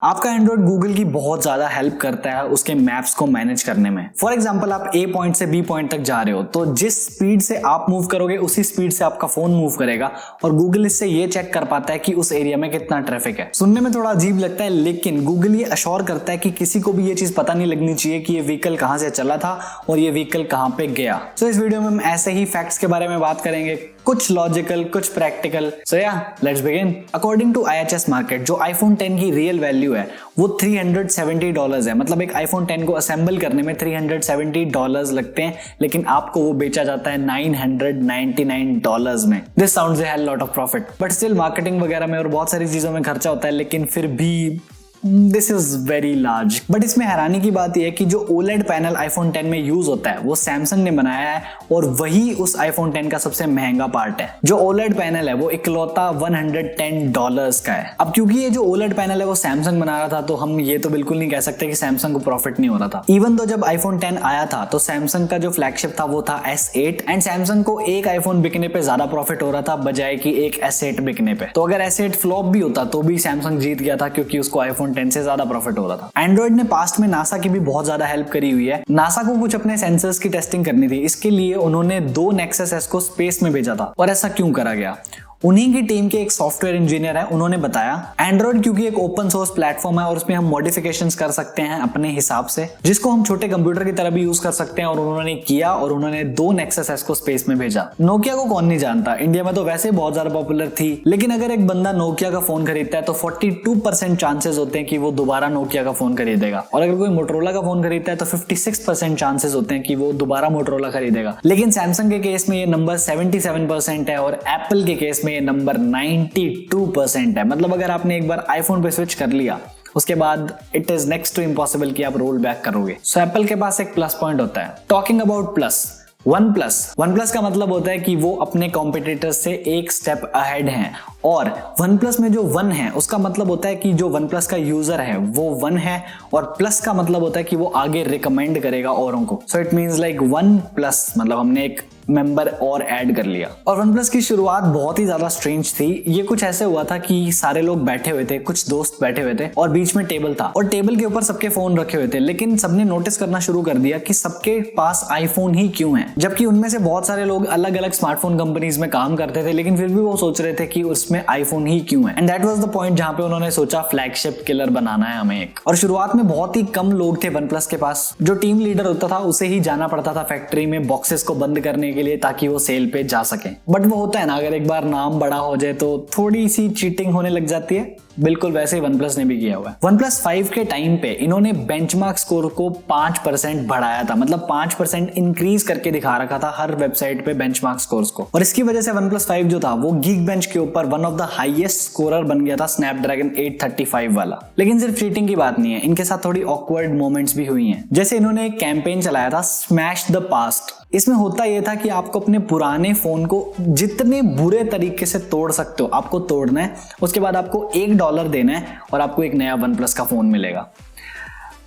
आपका Android Google की बहुत ज्यादा हेल्प करता है उसके मैप्स को मैनेज करने में। फॉर एग्जांपल आप ए पॉइंट से बी पॉइंट तक जा रहे हो तो जिस स्पीड से आप मूव करोगे उसी स्पीड से आपका फोन मूव करेगा और गूगल इससे ये चेक कर पाता है कि उस एरिया में कितना ट्रैफिक है। सुनने में थोड़ा अजीब लगता है लेकिन गूगल ये अश्योर करता है कि किसी को भी ये चीज पता नहीं लगनी चाहिए कि ये व्हीकल कहां से चला था और ये व्हीकल कहां पे गया। सो इस वीडियो में हम ऐसे ही फैक्ट्स के बारे में बात करेंगे, कुछ लॉजिकल कुछ practical. So yeah let's begin. According to IHS market जो आईफोन 10 की रियल वैल्यू है वो $370 है। मतलब एक आईफोन 10 को असेंबल करने में $370 लगते हैं लेकिन आपको वो बेचा जाता है $999 में। This sounds a hell lot of profit but still marketing वगैरह में और बहुत सारी चीजों में खर्चा होता है लेकिन फिर भी this is very large. But इसमें हैरानी की बात यह है कि जो OLED पैनल आईफोन 10 में यूज होता है वो सैमसंग ने बनाया है और वही उस आईफोन 10 का सबसे महंगा पार्ट है। जो OLED पैनल है वो इकलौता $110 का है। अब क्योंकि ये जो OLED पैनल है वो सैमसंग बना रहा था तो हम ये तो बिल्कुल नहीं कह सकते कि सैमसंग को प्रॉफिट नहीं हो रहा था। इवन तो जब आईफोन 10 आया था तो सैमसंग का जो फ्लैगशिप था वो था S8 एंड सैमसंग को एक आईफोन बिकने पे ज्यादा प्रॉफिट हो रहा था बजाय कि एक S8 बिकने पे। तो अगर S8 फ्लॉप भी होता तो भी सैमसंग जीत गया था क्योंकि उसको आईफोन 10 से ज्यादा प्रॉफिट हो रहा था। एंड्रॉइड ने पास्ट में नासा की भी बहुत ज्यादा हेल्प करी हुई है। नासा को कुछ अपने सेंसर्स की टेस्टिंग करनी थी, इसके लिए उन्होंने 2 Nexus S को स्पेस में भेजा था। और ऐसा क्यों करा गया? उन्हीं की टीम के एक सॉफ्टवेयर इंजीनियर है, उन्होंने बताया एंड्रॉइड क्योंकि एक ओपन सोर्स प्लेटफॉर्म है और उसमें हम मॉडिफिकेशंस कर सकते हैं अपने हिसाब से जिसको हम छोटे कंप्यूटर की तरह भी यूज कर सकते हैं और उन्होंने किया और उन्होंने 2 Nexus S को स्पेस में भेजा। नोकिया को कौन नहीं जानता, इंडिया में तो वैसे बहुत ज्यादा पॉपुलर थी लेकिन अगर एक बंदा नोकिया का फोन खरीदता है तो 42% चांसेस होते हैं कि वो दोबारा नोकिया का फोन खरीदेगा और अगर कोई मोटरोला का फोन खरीदता है तो 56% चांसेस होते हैं कि वो दोबारा मोटरोला खरीदेगा। लेकिन सैमसंग के केस में ये नंबर 77% है और एप्पल के केस में ये नंबर 92% है। मतलब अगर आपने एक बार आईफोन पे स्विच कर लिया उसके बाद it is next to impossible कि आप रोल बैक करोगे। सो एप्पल के पास एक प्लस पॉइंट होता है। Talking about plus, one plus का मतलब होता है कि वो अपने कॉम्पिटिटर्स से एक स्टेप अहेड हैं और वन प्लस में जो 1 है उसका मतलब होता है कि जो वन प्लस का यूजर है वो 1 है और प्लस का मतलब होता है कि वो आगे रिकमेंड करेगा औरों को। सो इट मींस लाइक 1+ मतलब हमने एक मेंबर और ऐड कर लिया। और वन प्लस की शुरुआत बहुत ही ज्यादा स्ट्रेंज थी। ये कुछ ऐसे हुआ था कि सारे लोग बैठे हुए थे, कुछ दोस्त बैठे हुए थे और बीच में टेबल था और टेबल के ऊपर सबके फोन रखे हुए थे लेकिन सबने नोटिस करना शुरू कर दिया कि सबके पास आईफोन ही क्यों है, जबकि उनमें से बहुत सारे लोग अलग अलग स्मार्टफोन कंपनीज में काम करते थे लेकिन फिर भी वो सोच रहे थे कि उसमें आईफोन ही क्यों है। And that was the point जहां पे उन्होंने सोचा फ्लैगशिप किलर बनाना है हमें एक। और शुरुआत में बहुत ही कम लोग थे वन प्लस के पास। जो टीम लीडर होता था उसे ही जाना पड़ता था फैक्ट्री में बॉक्सेस को बंद करने के लिए ताकि वो पे जा सके। बट वो होता है ना, अगर एक बार नाम बड़ा हो जाए तो थोड़ी सी चीटिंग होने लग जाती है। बिल्कुल वैसे ही OnePlus ने भी किया हुआ है। OnePlus 5 के टाइम पे इन्होंने बेंचमार्क स्कोर को 5% बढ़ाया था, मतलब 5% इंक्रीज करके दिखा रखा था हर वेबसाइट पे बेंचमार्क स्कोर्स को और इसकी वजह से OnePlus 5 जो था वो Geekbench के ऊपर one of the highest scorer बन गया था स्नैपड्रैगन 835 वाला। लेकिन सिर्फ चीटिंग की बात नहीं है, इनके साथ थोड़ी ऑकवर्ड मोमेंट्स भी हुई हैं। जैसे इन्होंने एक कैंपेन चलाया था स्मैश द पास्ट। इसमें होता यह था कि आपको अपने पुराने फोन को जितने बुरे तरीके से तोड़ सकते हो आपको तोड़ना है, उसके बाद आपको $1 देना है और आपको एक नया वन प्लस का फोन मिलेगा।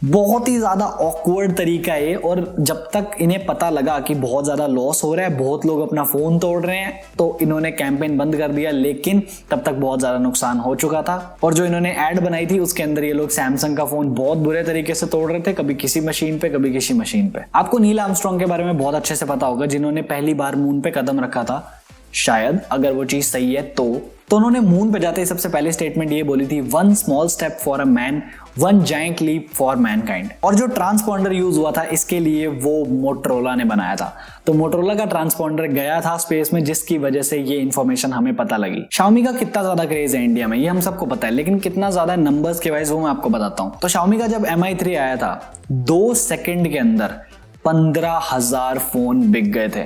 बहुत ही ज्यादा ऑकवर्ड तरीका है और जब तक इन्हें पता लगा कि बहुत ज्यादा लॉस हो रहा है, बहुत लोग अपना फोन तोड़ रहे हैं तो इन्होंने कैंपेन बंद कर दिया लेकिन तब तक बहुत ज्यादा नुकसान हो चुका था। और जो इन्होंने ऐड बनाई थी उसके अंदर ये लोग सैमसंग का फोन बहुत बुरे तरीके से तोड़ रहे थे, कभी किसी मशीन पे कभी किसी मशीन पे। आपको नील आर्मस्ट्रांग के बारे में बहुत अच्छे से पता होगा जिन्होंने पहली बार मून पे कदम रखा था, शायद अगर वो चीज सही है तो उन्होंने मून पे जाते ही सबसे पहले स्टेटमेंट ये बोली थी, 1 small step for a man 1 giant leap for mankind. और जो ट्रांसपॉन्डर यूज हुआ था इसके लिए वो मोटरोला ने बनाया था। तो मोटरोला का ट्रांसपॉन्डर गया था स्पेस में जिसकी वजह से ये इंफॉर्मेशन हमें पता लगी। Xiaomi का कितना ज्यादा क्रेज है इंडिया में ये हम सबको पता है लेकिन कितना ज्यादा नंबर्स के वाइज वो मैं आपको बताता हूँ। तो Xiaomi का जब Mi 3 आया था 2 सेकंड के अंदर 15,000 फोन बिक गए थे,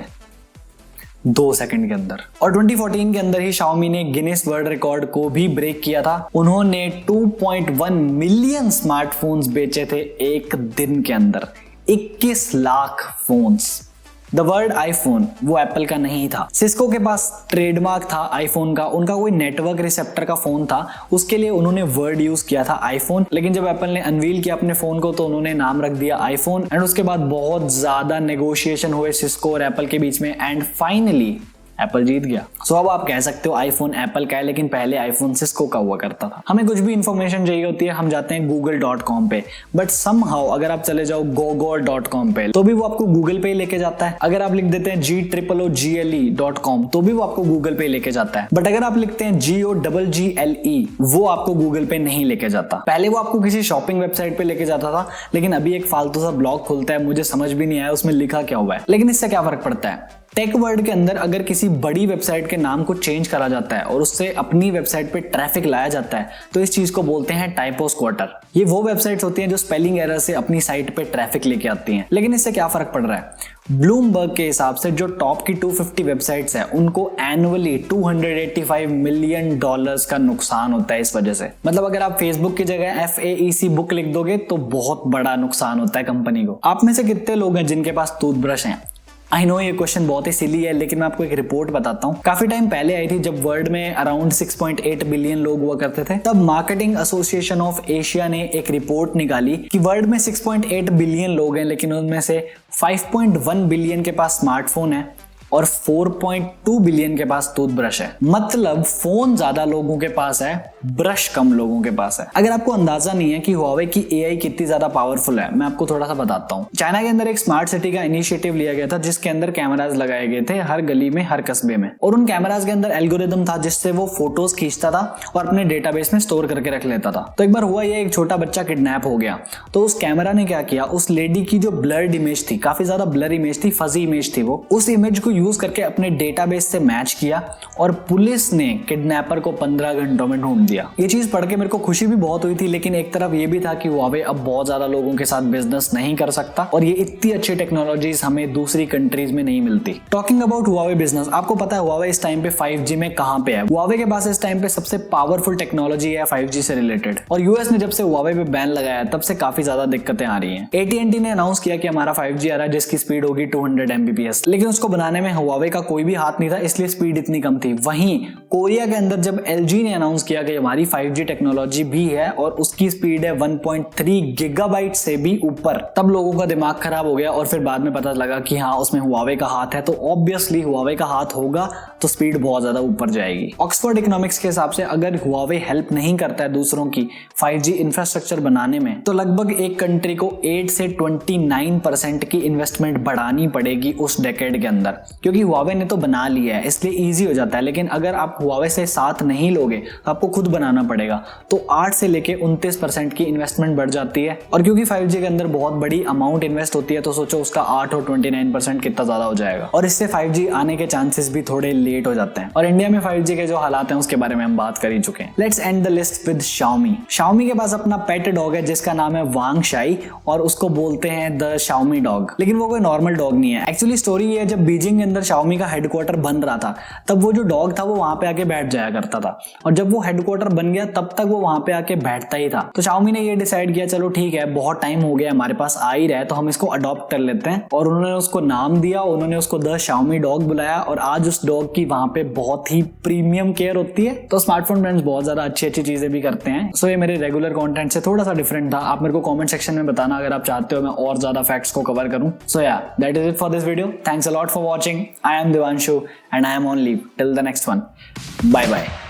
2 सेकंड के अंदर। और 2014 के अंदर ही Xiaomi ने गिनीज वर्ल्ड रिकॉर्ड को भी ब्रेक किया था। उन्होंने 2.1 मिलियन स्मार्टफोन्स बेचे थे एक दिन के अंदर, 21 lakh phones. The word iPhone वो एप्पल का नहीं था, सिस्को के पास ट्रेडमार्क था आईफोन का, उनका कोई नेटवर्क रिसेप्टर का फोन था, उसके लिए उन्होंने वर्ड यूज किया था आईफोन। लेकिन जब एप्पल ने अनवील किया अपने फोन को तो उन्होंने नाम रख दिया आईफोन एंड उसके बाद बहुत ज्यादा नेगोशिएशन हुए सिस्को और एप्पल के बीच में एंड फाइनली एप्पल जीत गया। सो अब आप कह सकते हो आईफोन एप्पल का है, लेकिन पहले आईफोन सिस्को का हुआ करता था। हमें कुछ भी इंफॉर्मेशन चाहिए होती है, हम जाते हैं google.com पे, बट समहाउ अगर आप चले जाओ gogol.com पे तो भी वो आपको गूगल पे लेके जाता है। अगर आप लिख देते हैं GOOGLE.com तो भी वो आपको गूगल पे लेके जाता है। बट अगर आप लिखते हैं GOGGLE वो आपको गूगल पे नहीं लेके जाता। पहले वो आपको किसी शॉपिंग वेबसाइट पे लेके जाता था, लेकिन अभी एक फालतू सा ब्लॉग खुलता है, मुझे समझ भी नहीं आया उसमें लिखा क्या हुआ है। लेकिन इससे क्या फर्क पड़ता है? टेक वर्ल्ड के अंदर अगर किसी बड़ी वेबसाइट के नाम को चेंज करा जाता है और उससे अपनी वेबसाइट पे ट्रैफिक लाया जाता है तो इस चीज को बोलते हैं टाइपो स्क्वाटर। ये वो वेबसाइट्स होती हैं जो स्पेलिंग एरर से अपनी साइट पे ट्रैफिक लेके आती हैं। लेकिन इससे क्या फर्क पड़ रहा है? ब्लूमबर्ग के हिसाब से जो टॉप की 250 वेबसाइट्स हैं उनको एनुअली $285 मिलियन का नुकसान होता है इस वजह से। मतलब अगर आप फेसबुक की जगह FAEC बुक लिख दोगे तो बहुत बड़ा नुकसान होता है कंपनी को। आप में से कितने लोग हैं जिनके पास टूथब्रश हैं? आई नो ये क्वेश्चन बहुत ही सिली है, लेकिन मैं आपको एक रिपोर्ट बताता हूँ। काफी टाइम पहले आई थी जब वर्ल्ड में अराउंड 6.8 बिलियन लोग हुआ करते थे। तब मार्केटिंग एसोसिएशन ऑफ एशिया ने एक रिपोर्ट निकाली कि वर्ल्ड में 6.8 बिलियन लोग हैं, लेकिन उनमें से 5.1 बिलियन के पास स्मार्टफोन है और 4.2 बिलियन के पास टूथब्रश है। मतलब फोन ज्यादा लोगों के पास है, ब्रश कम लोगों के पास है। अगर आपको अंदाजा नहीं है कि हुआवे की AI कितनी ज्यादा पावरफुल है, मैं आपको थोड़ा सा बताता हूँ। चाइना के अंदर एक स्मार्ट सिटी का इनिशिएटिव लिया गया था जिसके अंदर कैमराज लगाए गए थे हर गली में, हर कस्बे में, और उन कैमराज के अंदर एल्गोरिदम था जिससे वो फोटोज खींचता था और अपने डेटाबेस में स्टोर करके रख लेता था। तो एक बार हुआ ये, एक छोटा बच्चा किडनैप हो गया तो उस कैमरा ने क्या किया, उस लेडी की जो ब्लर्ड इमेज थी, काफी ज्यादा ब्लर इमेज थी, फजी इमेज थी वो, उस इमेज को यूज करके अपने डेटाबेस से मैच किया और पुलिस ने किडनैपर को 15 घंटों में ढूंढ दिया। ये चीज पढ़ के मेरे को खुशी भी बहुत हुई थी, लेकिन एक तरफ ये भी था कि हुआवे अब बहुत ज्यादा लोगों के साथ बिजनेस नहीं कर सकता और ये इतनी अच्छी टेक्नोलॉजीज हमें दूसरी कंट्रीज में नहीं मिलती। टॉकिंग अबाउट हुआवे बिजनेस, आपको पता है हुआवे इस टाइम पे 5G में कहां पे है? हुआवे के पास इस टाइम पे सबसे पावरफुल टेक्नोलॉजी है 5G से रिलेटेड, और यूएस ने जब से हुआवे पे बैन लगाया तब से काफी ज्यादा दिक्कतें आ रही हैं। AT&T ने अनाउंस किया कि हमारा 5G आ रहा है जिसकी स्पीड होगी 200 Mbps, लेकिन उसको बनाने में हुआवे का कोई भी हाथ नहीं था, इसलिए स्पीड इतनी कम थी। वहीं कोरिया के अंदर जब LG ने अनाउंस किया कि हमारी 5G टेक्नोलॉजी भी है और उसकी स्पीड है 1.3 गीगाबाइट से भी ऊपर, तब लोगों का दिमाग खराब हो गया और फिर बाद में पता लगा कि हाँ उसमें हुआवे का हाथ है, तो ऑब्वियसली हुआवे का हाथ होगा तो स्पीड बहुत ज्यादा ऊपर जाएगी। ऑक्सफोर्ड इकोनॉमिक्स के हिसाब से अगर हुआवे हेल्प नहीं करता है दूसरों की 5G इंफ्रास्ट्रक्चर बनाने में, तो लगभग एक कंट्री को 8 से 29% की इन्वेस्टमेंट बढ़ानी पड़ेगी उस डेकेड के अंदर, क्योंकि हुआवे ने तो बना लिया है इसलिए इजी हो जाता है। लेकिन अगर आप हुआवे से साथ नहीं लोगे तो आपको खुद बनाना पड़ेगा, तो 8 से लेके 29% की इन्वेस्टमेंट बढ़ जाती है। और क्योंकि 5G के अंदर बहुत बड़ी अमाउंट इन्वेस्ट होती है तो सोचो उसका 8 और 29% कितना ज्यादा हो जाएगा, और इससे 5G आने के चांसेस भी थोड़े लेट हो जाते हैं। और इंडिया में 5G के जो हालात हैं उसके बारे में हम बात कर ही चुके हैं। Let's end the list with Xiaomi। Xiaomi के पास अपना पेट डॉग है जिसका नाम है वांग शाई और उसको बोलते हैं द Xiaomi डॉग, लेकिन वो कोई नॉर्मल डॉग नहीं है। एक्चुअली स्टोरी ये है, जब बीजिंग के अंदर Xiaomi का हेडक्वार्टर बन रहा था तब वो जो डॉग था वो वहां पे आके बैठ जाया करता था, और जब वो हेडक्वार्टर बन गया तब तक वो वहां पे आके बैठता ही था। तो Xiaomi ने ये डिसाइड किया चलो ठीक है, बहुत टाइम हो गया हमारे पास आ ही रहा है तो हम इसको अडॉप्ट कर लेते हैं, और उन्होंने उसको नाम दिया, उन्होंने उसको द Xiaomi डॉग बुलाया, और आज उस डॉग की वहां पे बहुत ही प्रीमियम केयर होती है। तो स्मार्टफोन ब्रांड्स बहुत ज्यादा अच्छी अच्छी चीजें भी करते हैं। सो ये मेरे रेगुलर कंटेंट से थोड़ा सा डिफरेंट था। आप मेरे को कमेंट सेक्शन में बताना अगर आप चाहते हो मैं और ज्यादा फैक्ट्स को कवर करूं। सो या that is it for this video. Thanks a lot for watching. I am Divanshu and I am on leave till the next one. Bye bye.